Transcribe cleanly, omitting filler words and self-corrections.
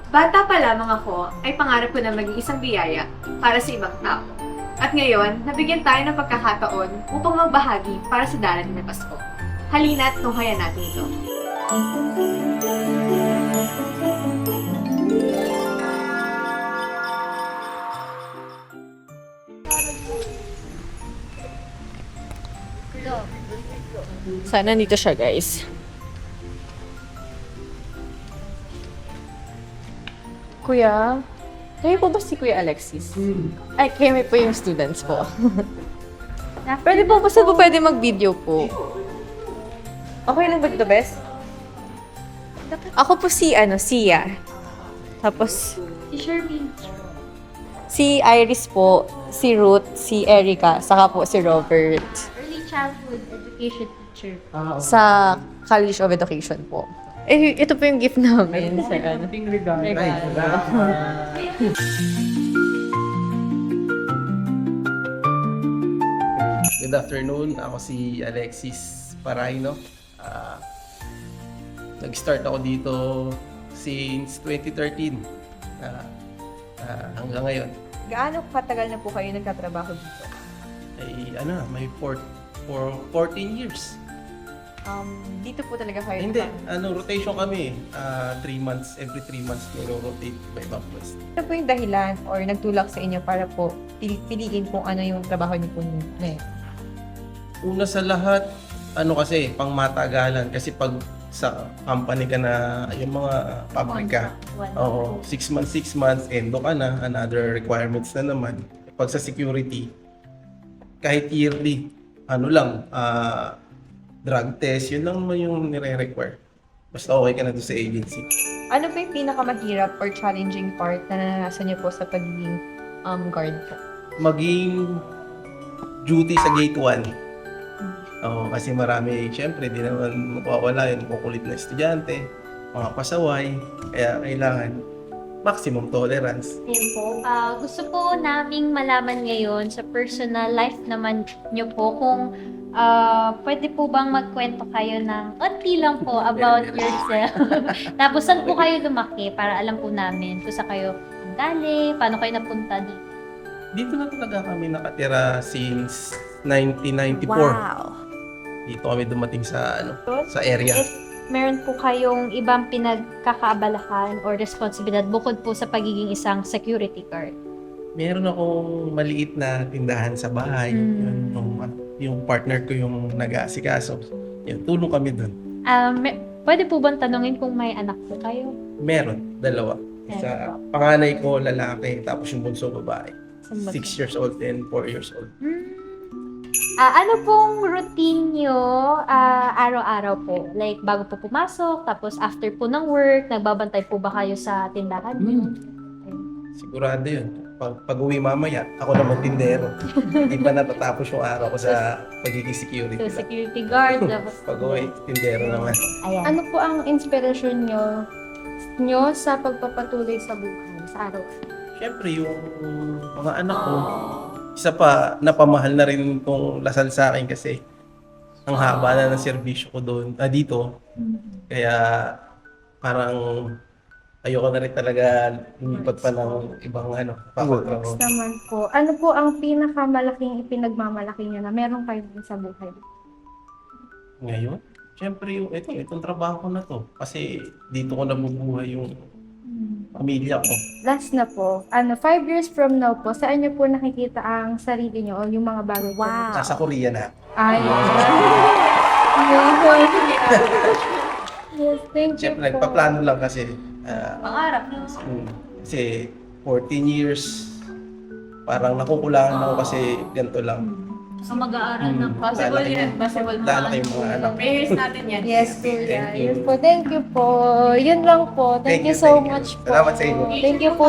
Bata pa lamang ako ay pangarap ko na maging isang biyaya para sa ibang tao. At ngayon, nabigyan tayo ng pagkakataon upang magbahagi para sa darating na Pasko. Halina't tunghayan natin ito. Sana nandito siya, guys. Kuya, kayo po ba si Kuya Alexis? Ay, kami po yung students po. Pwede po, basta po pwede mag-video po. Okay lang ba dito, Bes? Ako po si, Sia. Tapos, Si Sherwin. si Iris po, si Ruth, si Erica, saka po si Robert. Early childhood education teacher. Sa College of Education po. Eh, ito po yung gift namin. Sa Regalo. Good afternoon. Ako si Alexis Paraino. Nag-start ako dito since 2013 hanggang ngayon. Gaano katagal na po kayo nagtatrabaho dito? Ay, may 14 years. Dito po talaga kayo? Hindi, rotation kami. 3 months, every 3 months rotate by ibang pwesto. Ano po yung dahilan or nagtulak sa inyo para po piliin kung ano yung trabaho niyo po ngayon? Una sa lahat, kasi, pangmatagalan. Kasi pag sa company ka na, yung mga pabrika, oo, 6 months, endo ka na, another requirements na naman. Pag sa security, kahit yearly, drug test, yun lang naman yung nire-require. Basta okay ka na doon sa agency. Ano po yung pinakamahirap or challenging part na naranasan niyo po sa pagiging guard po? Maging duty sa gate 1. Oo, kasi marami, syempre, di naman mawawala yung kukulit na estudyante, mga pasaway, kaya kailangan maximum tolerance. Ayan po. Gusto po naming malaman ngayon sa personal life naman nyo po kung pwede po bang magkwento kayo ng onti lang po about yourself. Tapos saan po kayo lumaki para alam po namin kung saan kayo galing, paano kayo napunta dito. Dito na talaga kami nakatira since 1994. Wow! Dito kami dumating sa sa area. If meron po kayong ibang pinagkakaabalahan or responsibilidad bukod po sa pagiging isang security guard. Meron akong maliit na tindahan sa bahay. Yung partner ko yung nag-aasikaso. Yun, tulong kami doon. Pwede po bang tanungin kung may anak po kayo? Meron, 2. Isa, panganay ko lalaki, tapos yung bunso babae. 6 years old and 4 years old. Ano pong routine nyo araw-araw po? Like, bago po pumasok, tapos after po ng work, nagbabantay po ba kayo sa tindahan nyo? Sigurado yun. Pag uwi mamaya, ako naman tindero. Di pa natatapos yung araw ko sa pagiging security. So, lang. security guard, tapos... Pag uwi, tindero naman. Ayan. Ano po ang inspirasyon nyo sa pagpapatuloy sa buhay, sa araw? Siyempre, yung mga anak ko, isa pa, napamahal na rin itong lasal sa akin kasi ang haba na ng serbisyo ko doon, dito. Kaya parang ayoko na rin talaga lumipat pa ng ibang papatrabaho. Next naman po, ano po ang pinakamalaking ipinagmamalaki nyo na meron kayo din sa buhay? Ngayon, siyempre yung itong trabaho ko na to. Kasi dito ko nabubuhay yung pamilya ko. Last na po, 5 years from now po, saan nyo po nakikita ang sarili nyo o yung mga bago po? Nasa Korea na. Ay, yes, thank you Siyempre, po. nagpaplano lang kasi. Pangarap. Kasi 14 years, parang nakukulangan ako kasi ganito lang. So, mag-aaral ng Possible yun. Possible Lalo kayong mga anak. Prayers natin yan. Yes, kuya. Thank you. Yes po. Thank you po. Yun lang po. Thank you so much po. Salamat sa inyo. Thank you po.